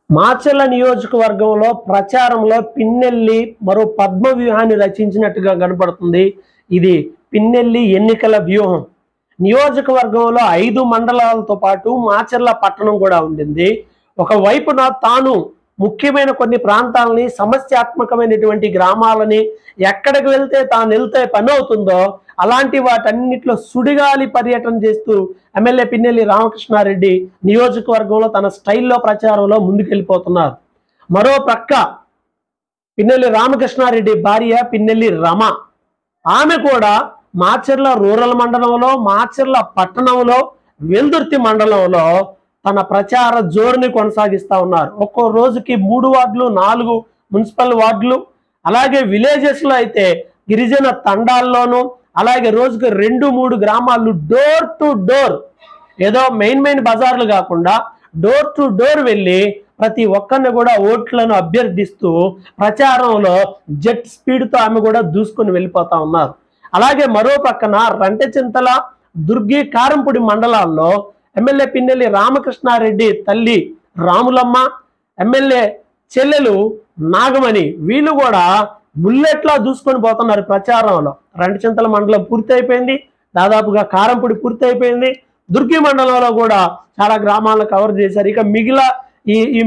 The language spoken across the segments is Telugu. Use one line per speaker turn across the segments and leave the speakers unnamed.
మాచర్ల నియోజకవర్గంలో ప్రచారంలో పిన్నెల్లి మరో పద్మ వ్యూహాన్ని రచించినట్టుగా కనబడుతుంది. ఇది పిన్నెల్లి ఎన్నికల వ్యూహం. నియోజకవర్గంలో 5 మండలాలతో పాటు మాచర్ల పట్టణం కూడా ఉండింది. ఒకవైపున తాను ముఖ్యమైన కొన్ని ప్రాంతాలని, సమస్యాత్మకమైనటువంటి గ్రామాలని ఎక్కడికి వెళ్తే తాను వెళ్తే పని అవుతుందో అలాంటి వాటన్నిటిలో సుడిగాలి పర్యటన చేస్తూ ఎమ్మెల్యే పిన్నెల్లి రామకృష్ణారెడ్డి నియోజకవర్గంలో తన స్టైల్లో ప్రచారంలో ముందుకెళ్ళిపోతున్నారు. మరో ప్రక్క పిన్నెల్లి రామకృష్ణారెడ్డి భార్య పిన్నెల్లి రమ, ఆమె కూడా మాచర్ల రూరల్ మండలంలో, మాచర్ల పట్టణంలో, వెల్దుర్తి మండలంలో తన ప్రచార జోరుని కొనసాగిస్తూ ఉన్నారు. ఒక్కో రోజుకి 3 వార్డులు, 4 మున్సిపల్ వార్డులు, అలాగే విలేజెస్లో అయితే గిరిజన తండాల్లోనూ, అలాగే రోజుకి 2-3 గ్రామాలు డోర్ టు డోర్, ఏదో మెయిన్ బజార్లు కాకుండా డోర్ టు డోర్ వెళ్ళి ప్రతి ఒక్కరిని కూడా ఓట్లను అభ్యర్థిస్తూ ప్రచారంలో జెట్ స్పీడ్తో ఆమె కూడా దూసుకొని వెళ్ళిపోతా ఉన్నారు. అలాగే మరో పక్కన రంటెచింతల, దుర్గి, కారంపూడి మండలాల్లో ఎమ్మెల్యే పిన్నెల్లి రామకృష్ణారెడ్డి తల్లి రాములమ్మ, ఎమ్మెల్యే చెల్లెలు నాగమణి, వీళ్ళు కూడా బుల్లెట్లా దూసుకొని పోతున్నారు ప్రచారంలో. రంటెచింతల మండలం పూర్తి అయిపోయింది, దాదాపుగా కారంపూడి పూర్తి అయిపోయింది, దుర్గి మండలంలో కూడా చాలా గ్రామాలను కవర్ చేశారు. ఇక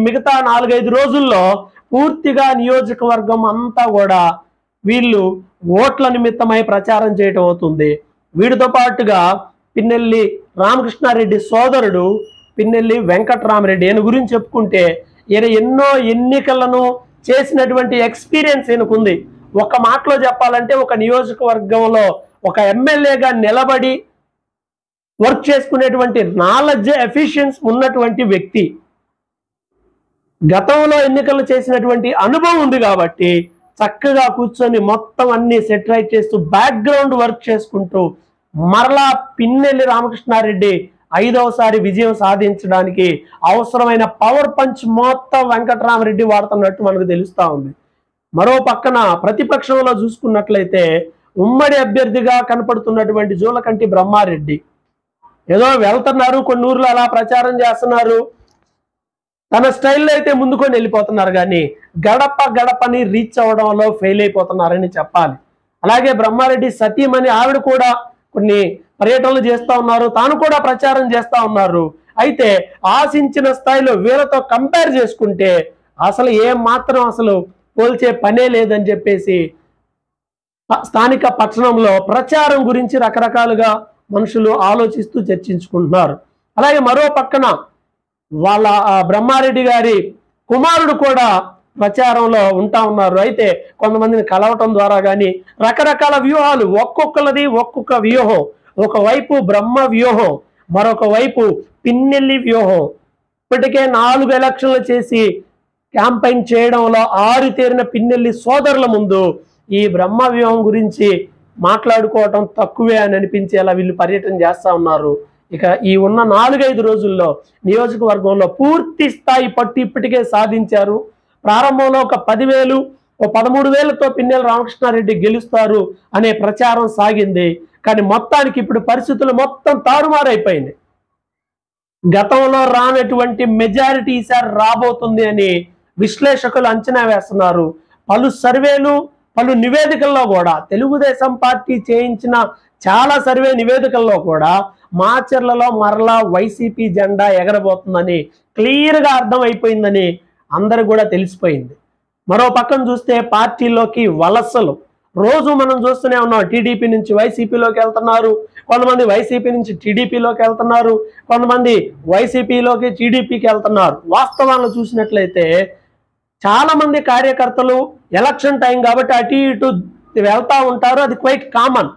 మిగతా 4-5 రోజుల్లో పూర్తిగా నియోజకవర్గం అంతా కూడా వీళ్ళు ఓట్ల నిమిత్తమై ప్రచారం చేయటం అవుతుంది. వీటితో పాటుగా పిన్నెల్లి రామకృష్ణారెడ్డి సోదరుడు పిన్నెల్లి వెంకట్రామరెడ్డి, ఈయన గురించి చెప్పుకుంటే ఈయన ఎన్నో ఎన్నికలను చేసినటువంటి ఎక్స్పీరియన్స్ ఈయనకుంది. ఒక మాటలో చెప్పాలంటే ఒక నియోజకవర్గంలో ఒక ఎమ్మెల్యేగా నిలబడి వర్క్ చేసుకునేటువంటి నాలెడ్జ్, ఎఫిషియన్స్ ఉన్నటువంటి వ్యక్తి. గతంలో ఎన్నికలు చేసినటువంటి అనుభవం ఉంది కాబట్టి చక్కగా కూర్చొని మొత్తం అన్ని సెట్ రైట్ చేస్తూ బ్యాక్గ్రౌండ్ వర్క్ చేసుకుంటూ మరలా పిన్నెల్లి రామకృష్ణారెడ్డి 5వసారి విజయం సాధించడానికి అవసరమైన పవర్ పంచ్ మొత్తం వెంకట్రామరెడ్డి వాడుతున్నట్టు మనకు తెలుస్తూ ఉంది. మరో పక్కన ప్రతిపక్షంలో చూసుకున్నట్లయితే ఉమ్మడి అభ్యర్థిగా కనపడుతున్నటువంటి జూలకంటి బ్రహ్మారెడ్డి ఏదో వెళ్తున్నారు, కొన్ని ఊర్లు అలా ప్రచారం చేస్తున్నారు, తన స్టైల్లో అయితే ముందుకొని వెళ్ళిపోతున్నారు, కానీ గడపని రీచ్ అవ్వడంలో ఫెయిల్ అయిపోతున్నారని చెప్పాలి. అలాగే బ్రహ్మారెడ్డి సతీమణి ఆవిడ కూడా కొన్ని పర్యటనలు చేస్తూ ఉన్నారు, తాను కూడా ప్రచారం చేస్తూ ఉన్నారు. అయితే ఆశించిన స్థాయిలో వీళ్ళతో కంపేర్ చేసుకుంటే అసలు ఏమాత్రం అసలు పోల్చే పనే లేదని చెప్పేసి స్థానిక పట్టణంలో ప్రచారం గురించి రకరకాలుగా మనుషులు ఆలోచిస్తూ చర్చించుకుంటున్నారు. అలాగే మరో పక్కన వాళ్ళ బ్రహ్మారెడ్డి గారి కుమారుడు కూడా ప్రచారంలో ఉంటా ఉన్నారు. అయితే కొంతమందిని కలవటం ద్వారా కానీ రకరకాల వ్యూహాలు, ఒక్కొక్కరిది ఒక్కొక్క వ్యూహం. ఒకవైపు బ్రహ్మ వ్యూహం, మరొక వైపు పిన్నెల్లి వ్యూహం. ఇప్పటికే 4 ఎలక్షన్లు చేసి క్యాంపెయిన్ చేయడంలో ఆరితేరిన పిన్నెల్లి సోదరుల ముందు ఈ బ్రహ్మ వ్యూహం గురించి మాట్లాడుకోవటం తక్కువే అని అనిపించేలా వీళ్ళు పర్యటన చేస్తూ ఉన్నారు. ఇక ఈ ఉన్న 4-5 రోజుల్లో నియోజకవర్గంలో పూర్తి స్థాయి పట్టు ఇప్పటికే సాధించారు. ప్రారంభంలో ఒక 10,000, 13,000తో పిన్నెల్లి రామకృష్ణారెడ్డి గెలుస్తారు అనే ప్రచారం సాగింది. కానీ మొత్తానికి ఇప్పుడు పరిస్థితులు మొత్తం తారుమారైపోయింది. గతంలో రానటువంటి మెజారిటీ ఈసారి రాబోతుంది అని విశ్లేషకులు అంచనా వేస్తున్నారు. పలు సర్వేలు, పలు నివేదికల్లో కూడా తెలుగుదేశం పార్టీ చేయించిన చాలా సర్వే నివేదికల్లో కూడా మాచర్లలో మరలా వైసీపీ జెండా ఎగరబోతుందని క్లియర్గా అర్థమైపోయిందని అందరూ కూడా తెలిసిపోయింది. మరో పక్కన చూస్తే పార్టీలోకి వలసలు రోజు మనం చూస్తూనే ఉన్నాం. టీడీపీ నుంచి వైసీపీలోకి వెళ్తున్నారు, కొంతమంది వైసీపీ నుంచి టీడీపీలోకి వెళ్తున్నారు, కొంతమంది వైసీపీలోకి టీడీపీకి వెళ్తున్నారు. వాస్తవాలను చూసినట్లయితే చాలా మంది కార్యకర్తలు ఎలక్షన్ టైం కాబట్టి అటు ఇటు వెళ్తూ ఉంటారు, అది క్వైట్ కామన్.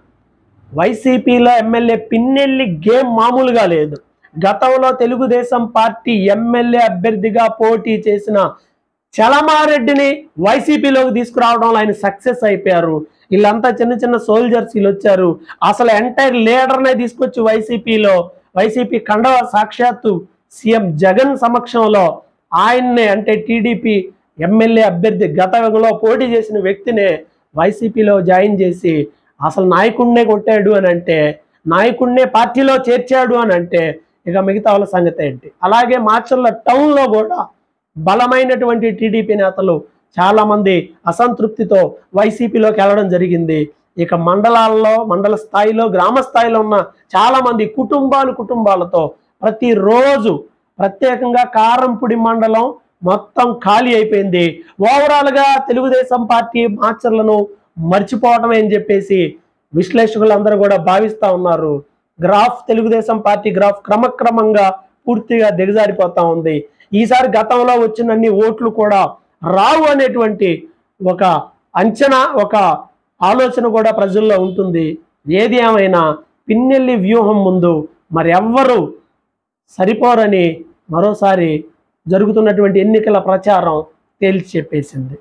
వైసీపీలో ఎమ్మెల్యే పిన్నెల్లి గేమ్ మామూలుగా లేదు. గతంలో తెలుగుదేశం పార్టీ ఎమ్మెల్యే అభ్యర్థిగా పోటీ చేసిన చలమారెడ్డిని వైసీపీలోకి తీసుకురావడంలో ఆయన సక్సెస్ అయిపోయారు. వీళ్ళంతా చిన్న సోల్జర్స్ వీళ్ళు వచ్చారు. అసలు ఎంటైర్ లీడర్నే తీసుకొచ్చి వైసీపీ కండవ సాక్షాత్తు సీఎం జగన్ సమక్షంలో ఆయన్నే, అంటే టీడీపీ ఎమ్మెల్యే అభ్యర్థి గతంలో పోటీ చేసిన వ్యక్తినే వైసీపీలో జాయిన్ చేసి అసలు నాయకుడినే కొట్టాడు అని అంటే, నాయకుడినే పార్టీలో చేర్చాడు అని అంటే ఇక మిగతా వాళ్ళ సంగతి ఏంటి. అలాగే మాచర్ల టౌన్లో కూడా బలమైనటువంటి టీడీపీ నేతలు చాలామంది అసంతృప్తితో వైసీపీలోకి వెళ్ళడం జరిగింది. ఇక మండల స్థాయిలో, గ్రామ స్థాయిలో ఉన్న చాలామంది కుటుంబాలతో ప్రతిరోజు, ప్రత్యేకంగా కారంపూడి మండలం మొత్తం ఖాళీ అయిపోయింది. ఓవరాల్గా తెలుగుదేశం పార్టీ మాచర్లను మర్చిపోవటమే అని చెప్పేసి విశ్లేషకులందరూ కూడా భావిస్తూ ఉన్నారు. తెలుగుదేశం పార్టీ గ్రాఫ్ క్రమక్రమంగా పూర్తిగా దిగజారిపోతా ఉంది. ఈసారి గతంలో వచ్చినన్ని ఓట్లు కూడా రావు అనేటువంటి ఒక అంచనా, ఒక ఆలోచన కూడా ప్రజల్లో ఉంటుంది. ఏది ఏమైనా పిన్నెల్లి వ్యూహం ముందు మరి ఎవ్వరు సరిపోరని మరోసారి జరుగుతున్నటువంటి ఎన్నికల ప్రచారం తేల్చి చెప్పేసింది.